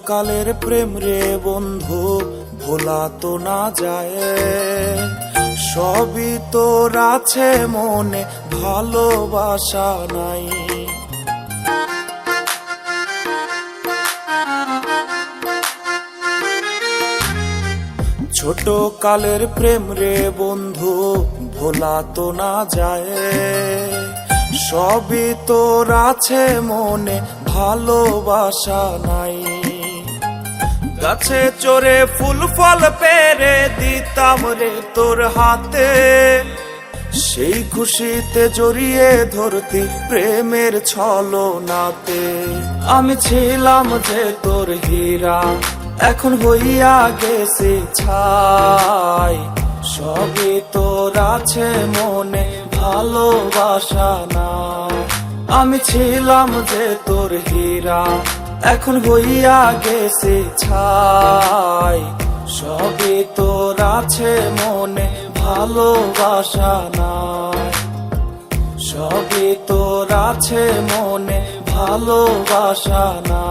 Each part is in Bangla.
কালের প্রেম রে বন্ধু, ভোলা তো না যায়। সবই তোর আছে মনে, ভালোবাসা নাই। ছোট কালের প্রেম রে বন্ধু, ভোলা তো না যায়। সবই তোর আছে মনে, ভালোবাসা নাই। গাছে চড়ে ফুল ফল পেরে দিতাম রে তোর হাতে, সেই খুশিতে জড়িয়ে ধরতি প্রেমের ছলনাতে। আমি ছিলাম যে তোর হীরা, এখন হইয়া গেছে ছাই। সবই তোর আছে মনে, ভালোবাসা না। আমি ছিলাম যে তোর হীরা, এখন হইয়া গেছে ছাই। সবই তোর আছে মনে, ভালোবাসা না। সবই তোর আছে মনে, ভালোবাসা না।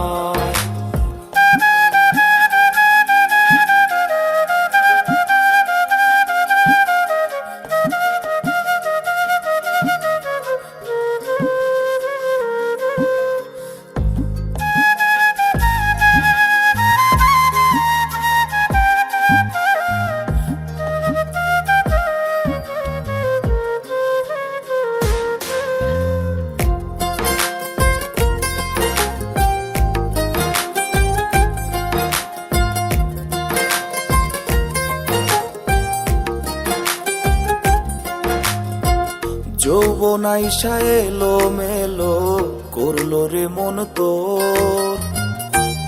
যৌবন আইসা এলো মেলো, করলো রে মন তোর।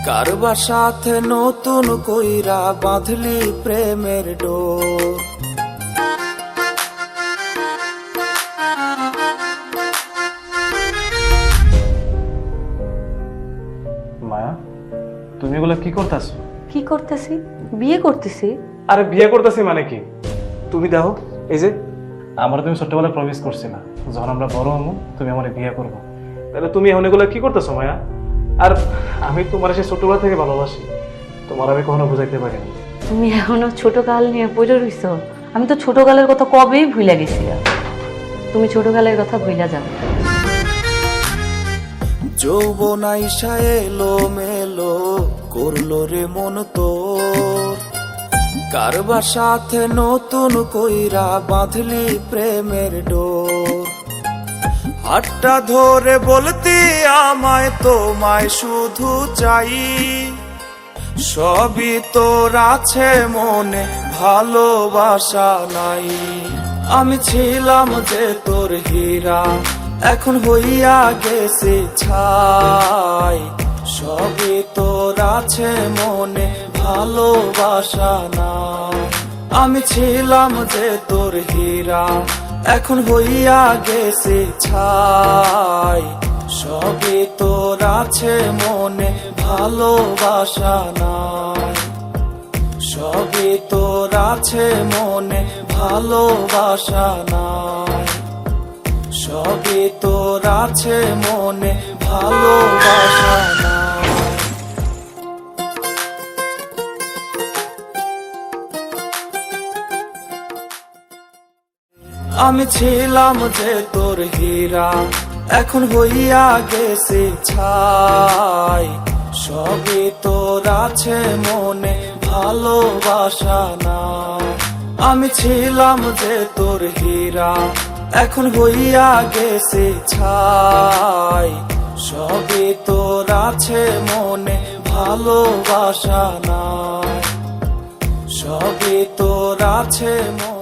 কারবার সাথে নতুন কইরা বাঁধলি প্রেমের ডোর। মায়া, তুমি এগুলা কি করতেছো? কি করতেছি? বিয়ে করতেছি। আরে বিয়ে করতেছি মানে কি? তুমি দেখো, এই যে আমার তুমি ছোট্টবেলায় প্রমিস করছিলা যখন আমরা বড় হবো তুমি আমার বিয়ে করবো। তাহলে তুমি এখন এগুলা কি করতেছো মায়া? আর আমি তোমার সেই ছোটবেলা থেকে ভালোবাসি, তোমার আমি কখনো বুঝাইতে পারিনি। তুমি এখনো ছোট কাল নিয়ে পড়ে রইছো। আমি তো ছোট কালের কথা কবেই ভুলে গেছি। তুমি ছোট কালের কথা ভুলে যাও। যৌবন আইসা এলো মেলো, করলো রে মন তোর। কারবার সাথে নতুন কইরা বাঁধলি প্রেমের ডোর। হাতটা ধরে বলতি আমায়, তোমায় শুধু চাই। সবই তোর আছে মনে, ভালোবাসা নাই। আমি ছিলাম যে তোর হীরা, এখন হইয়া গেছে ছাই। সবই তোর আছে মনে, ভালোবাসা না। আমি ছিলাম যে তোর হীরা, এখন হইয়া গেছে ছাই। সবই তোর আছে মনে, ভালোবাসা না। সবই তোর আছে মনে, ভালোবাসা না। সবই তোর আছে মনে, ভালোবাসা না। আমি ছিলাম যে তোর হীরা, এখন হইয়া গেছে ছাই। সবই তোর আছে মনে, ভালোবাসা না। আমি ছিলাম যে তোর হীরা, এখন হইয়া গেছে ছাই। সবই তোর আছে মনে, ভালোবাসা না। সবই তোর আছে মনে।